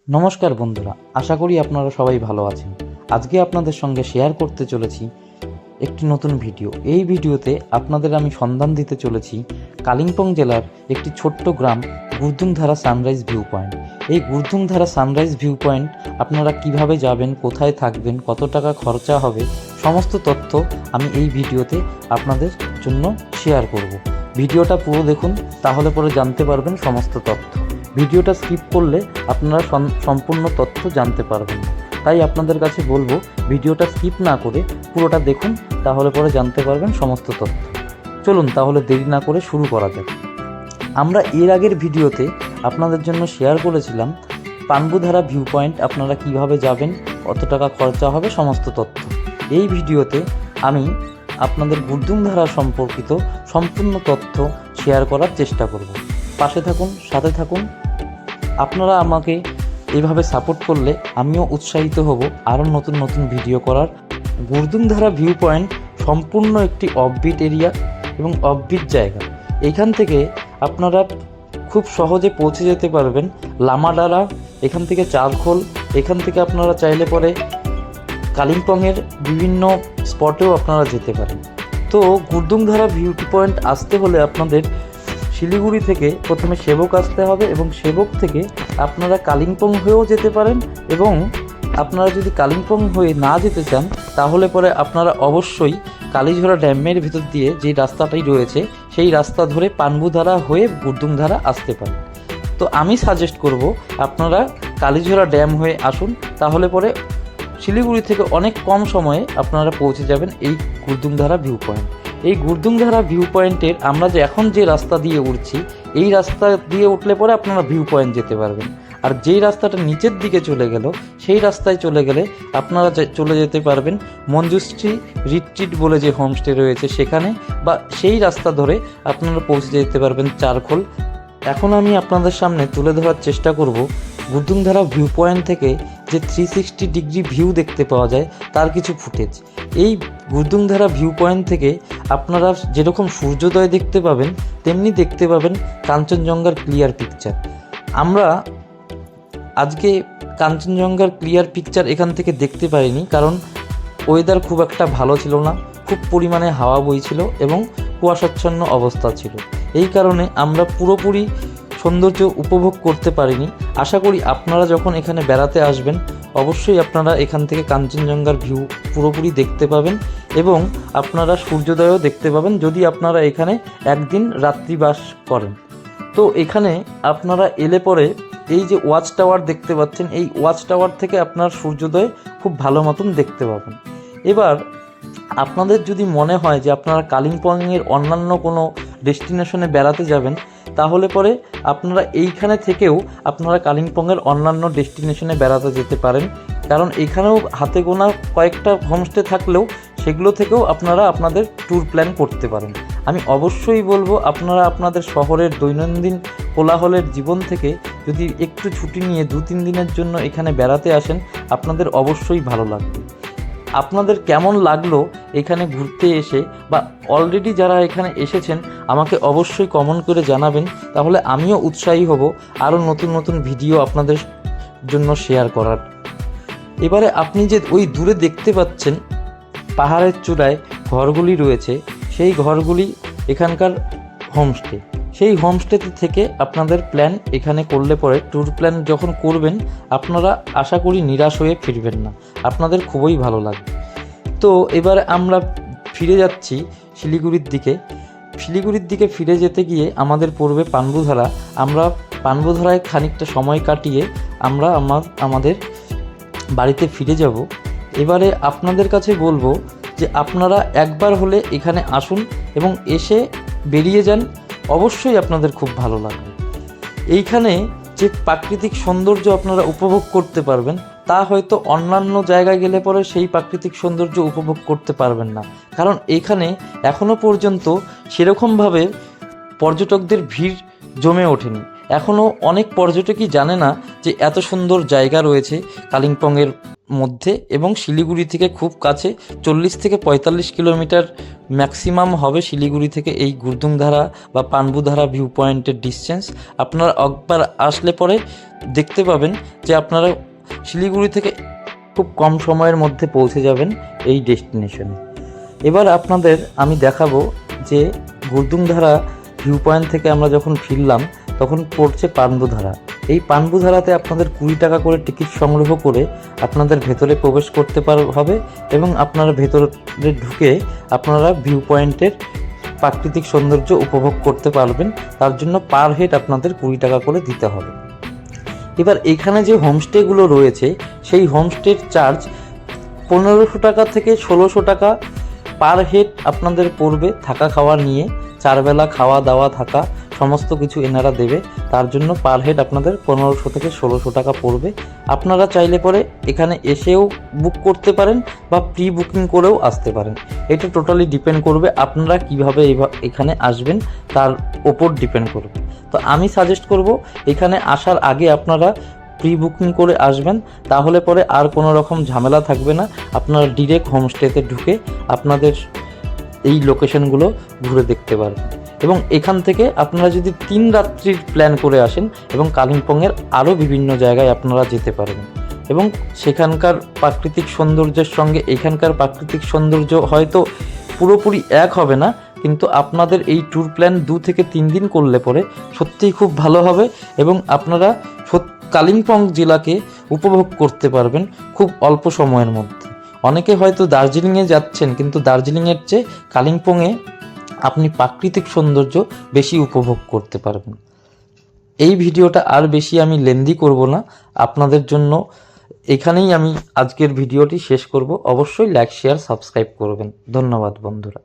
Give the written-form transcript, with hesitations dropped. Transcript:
নমস্কার বন্ধুরা, আশা করি আপনারা সবাই ভালো আছেন। আজকে আপনাদের সঙ্গে শেয়ার করতে চলেছি একটি নতুন ভিডিও। এই ভিডিওতে আপনাদের আমি সন্ধান দিতে চলেছি কালিম্পং জেলার একটি ছোট্ট গ্রাম গুরদুংধারা সানরাইজ ভিউ পয়েন্ট। এই গুরদুংধারা সানরাইজ ভিউ পয়েন্ট আপনারা কিভাবে যাবেন, কোথায় থাকবেন, কত টাকা খরচা হবে, সমস্ত তথ্য আমি এই ভিডিওতে আপনাদের জন্য শেয়ার করব। ভিডিওটা পুরো দেখুন, তাহলে পরে জানতে পারবেন সমস্ত তথ্য। ভিডিওটা স্কিপ করলে আপনারা সম্পূর্ণ তথ্য জানতে পারবেন না। তাই আপনাদের কাছে বলবো, ভিডিওটা স্কিপ না করে পুরোটা দেখুন, তাহলে পরে জানতে পারবেন সমস্ত তথ্য। চলুন তাহলে দেরি না করে শুরু করা যাক। আমরা এর আগের ভিডিওতে আপনাদের জন্য শেয়ার করেছিলাম পানবুধারা ভিউ পয়েন্ট আপনারা কিভাবে যাবেন, কত টাকা খরচা হবে, সমস্ত তথ্য। এই ভিডিওতে আমি আপনাদের গুরদুংধারা সম্পর্কিত সম্পূর্ণ তথ্য শেয়ার করার চেষ্টা করব। পাশে থাকুন, সাথে থাকুন। আপনারা আমাকে এভাবে সাপোর্ট করলে আমিও উৎসাহিত হব আরও নতুন নতুন ভিডিও করার। গুরদুংধারা ভিউ পয়েন্ট সম্পূর্ণ একটি অফবিট এরিয়া এবং অফবিট জায়গা। এইখান থেকে আপনারা খুব সহজে পৌঁছে যেতে পারবেন লামাডারা, এখান থেকে চারখোল। এখান থেকে আপনারা চাইলে পরে কালিম্পংয়ের বিভিন্ন স্পটেও আপনারা যেতে পারেন। তো গুরদুংধারা ভিউ পয়েন্ট আসতে হলে আপনাদের শিলিগুড়ি থেকে প্রথমে সেবক আসতে হবে এবং সেবক থেকে আপনারা কালিম্পং হয়েও যেতে পারেন, এবং আপনারা যদি কালিম্পং হয়ে না যেতে চান তাহলে পরে আপনারা অবশ্যই কালীঝোড়া ড্যামের ভিতর দিয়ে যে রাস্তাটাই রয়েছে সেই রাস্তা ধরে পানবুধারা হয়ে গুরদুংধারা আসতে পারেন। তো আমি সাজেস্ট করব আপনারা কালীঝোড়া ড্যাম হয়ে আসুন, তাহলে পরে শিলিগুড়ি থেকে অনেক কম সময়ে আপনারা পৌঁছে যাবেন এই গুরদুংধারা ভিউ পয়েন্ট। এই গুরদুংধারা ভিউ পয়েন্টের আমরা যে এখন যে রাস্তা দিয়ে উঠছি, এই রাস্তা দিয়ে উঠলে পরে আপনারা ভিউ পয়েন্ট যেতে পারবেন। আর যেই রাস্তাটা নিচের দিকে চলে গেল সেই রাস্তায় চলে গেলে আপনারা চলে যেতে পারবেন মঞ্জুশ্রী রিট্রিট বলে যে হোমস্টে রয়েছে সেখানে, বা সেই রাস্তা ধরে আপনারা পৌঁছে যেতে পারবেন চারখোল। এখন আমি আপনাদের সামনে তুলে ধরার চেষ্টা করব গুরদুংধারা ভিউ পয়েন্ট থেকে যে 360 ডিগ্রি ভিউ দেখতে পাওয়া যায় তার কিছু ফুটেজ। এই গুরদুংধারা ভিউ পয়েন্ট থেকে আপনারা যেরকম সূর্যোদয় দেখতে পাবেন তেমনি দেখতে পাবেন কাঞ্চনজঙ্ঘার ক্লিয়ার পিকচার। আমরা আজকে কাঞ্চনজঙ্ঘার ক্লিয়ার পিকচার এখান থেকে দেখতে পারিনি, কারণ ওয়েদার খুব একটা ভালো ছিল না, খুব পরিমাণে হাওয়া বইছিল এবং কুয়াশাচ্ছন্ন অবস্থা ছিল। এই কারণে আমরা পুরোপুরি সৌন্দর্য উপভোগ করতে পারিনি। আশা করি আপনারা যখন এখানে বেড়াতে আসবেন অবশ্যই আপনারা এখান থেকে কাঞ্চনজঙ্ঘার ভিউ পুরোপুরি দেখতে পাবেন এবং আপনারা সূর্যোদয়ও দেখতে পাবেন যদি আপনারা এখানে একদিন রাত্রিবাস করেন। তো এখানে আপনারা এলে পরে এই যে ওয়াচ টাওয়ার দেখতে পাচ্ছেন, এই ওয়াচ টাওয়ার থেকে আপনার সূর্যোদয় খুব ভালো মতন দেখতে পাবেন। এবার আপনাদের যদি মনে হয় যে আপনারা কালিম্পংয়ের অন্যান্য কোনো ডেস্টিনেশনে বেড়াতে যাবেন, তাহলে পরে আপনারা এইখানে থেকেও আপনারা কালিম্পংয়ের অন্যান্য ডেস্টিনেশনে বেড়াতে যেতে পারেন, কারণ এখানেও হাতে গোনা কয়েকটা হোমস্টে থাকলেও সেগুলো থেকেও আপনারা আপনাদের ট্যুর প্ল্যান করতে পারেন। আমি অবশ্যই বলবো আপনারা আপনাদের শহরের দৈনন্দিন কোলাহলের জীবন থেকে যদি একটু ছুটি নিয়ে 2-3 দিনের জন্য এখানে বেড়াতে আসেন আপনাদের অবশ্যই ভালো লাগবে। আপনাদের কেমন লাগলো এখানে ঘুরতে এসে, বা অলরেডি যারা এখানে এসেছেন আমাকে অবশ্যই কমেন্ট করে জানাবেন, তাহলে আমিও উৎসাহী হব আরও নতুন নতুন ভিডিও আপনাদের জন্য শেয়ার করার। এবারে আপনি যে ওই দূরে দেখতে পাচ্ছেন পাহাড়ের চূড়ায় ঘরগুলি রয়েছে, সেই ঘরগুলি এখানকার হোমস্টে। সেই হোমস্টেতে থেকে আপনাদের প্ল্যান এখানে করলে পরে ট্যুর প্ল্যান যখন করবেন আপনারা আশা করি নিরাশ হয়ে ফিরবেন না, আপনাদের খুবই ভালো লাগবে। তো এবারে আমরা ফিরে যাচ্ছি শিলিগুড়ির দিকে। শিলিগুড়ির দিকে ফিরে যেতে গিয়ে আমাদের পড়বে পানবুধারা। আমরা পানবুধারায় খানিকটা সময় কাটিয়ে আমরা আমাদের বাড়িতে ফিরে যাব। এবারে আপনাদের কাছে বলবো যে আপনারা একবার হলে এখানে আসুন এবং এসে বেরিয়ে যান, অবশ্যই আপনাদের খুব ভালো লাগবে। এইখানে যে প্রাকৃতিক সৌন্দর্য আপনারা উপভোগ করতে পারবেন তা হয়তো অন্যান্য জায়গায় গেলে পরে সেই প্রাকৃতিক সৌন্দর্য উপভোগ করতে পারবেন না, কারণ এখানে এখনও পর্যন্ত সেরকমভাবে পর্যটকদের ভিড় জমে ওঠেনি। এখনও অনেক পর্যটকই জানে না যে এত সুন্দর জায়গা রয়েছে কালিম্পংয়ের মধ্যে এবং শিলিগুড়ি থেকে খুব কাছে, 40 থেকে 45 কিলোমিটার ম্যাক্সিমাম হবে শিলিগুড়ি থেকে এই গুরদুংধারা বা পানবুধারা ভিউ পয়েন্টের ডিস্টেন্স। আপনারা একবার আসলে পরে দেখতে পাবেন যে আপনারা শিলিগুড়ি থেকে খুব কম সময়ের মধ্যে পৌঁছে যাবেন এই ডেস্টিনেশনে। এবার আপনাদের আমি দেখাবো যে গুরদুংধারা ভিউ পয়েন্ট থেকে আমরা যখন ফিরলাম তখন পড়ছে পানবুধারা। এই পানবুধারাতে আপনাদের 20 টাকা করে টিকিট সংগ্রহ করে আপনাদের ভেতরে প্রবেশ করতে হবে এবং আপনারা ভেতরে ঢুকে আপনারা ভিউ পয়েন্টের প্রাকৃতিক সৌন্দর্য উপভোগ করতে পারবেন। তার জন্য পার হেড আপনাদের 20 টাকা করে দিতে হবে। এবার এখানে যে হোমস্টেগুলো রয়েছে সেই হোমস্টের চার্জ 1500 টাকা থেকে 1600 টাকা পার হেড আপনাদের পড়বে, থাকা খাওয়া নিয়ে। 4 বেলা খাওয়া দাওয়া থাকা সমস্ত কিছু এনারা দেবে, তার জন্য পার হেড আপনাদের 1500 থেকে 1600 টাকা পড়বে। আপনারা চাইলে পরে এখানে এসেও বুক করতে পারেন বা প্রি বুকিং করেও আসতে পারেন। এটা টোটালি ডিপেন্ড করবে আপনারা কীভাবে এখানে আসবেন তার ওপর ডিপেন্ড করবে। তো আমি সাজেস্ট করব এখানে আসার আগে আপনারা প্রি বুকিং করে আসবেন, তাহলে পরে আর কোনো রকম ঝামেলা থাকবে না। আপনারা ডিরেক্ট হোমস্টেতে ঢুকে আপনাদের এই লোকেশনগুলো ঘুরে দেখতে পারবেন। এবং এখান থেকে আপনারা যদি 3 রাত্রির প্ল্যান করে আসেন এবং কালিম্পংয়ের আরও বিভিন্ন জায়গায় আপনারা যেতে পারবেন এবং সেখানকার প্রাকৃতিক সৌন্দর্যের সঙ্গে এখানকার প্রাকৃতিক সৌন্দর্য হয়তো পুরোপুরি এক হবে না, কিন্তু আপনাদের এই ট্যুর প্ল্যান 2 থেকে 3 দিন করলে পরে সত্যিই খুব ভালো হবে এবং আপনারা কালিম্পং জেলাকে উপভোগ করতে পারবেন খুব অল্প সময়ের মধ্যে। অনেকে হয়তো দার্জিলিংয়ে যাচ্ছেন, কিন্তু দার্জিলিংয়ের চেয়ে কালিম্পংয়ে আপনি প্রাকৃতিক সৌন্দর্য বেশি উপভোগ করতে পারবেন। এই ভিডিওটা আর বেশি আমি লেন্দি করব না, আপনাদের জন্য এখানেই আমি আজকের ভিডিওটি শেষ করব। অবশ্যই লাইক শেয়ার সাবস্ক্রাইব করবেন। ধন্যবাদ বন্ধুরা।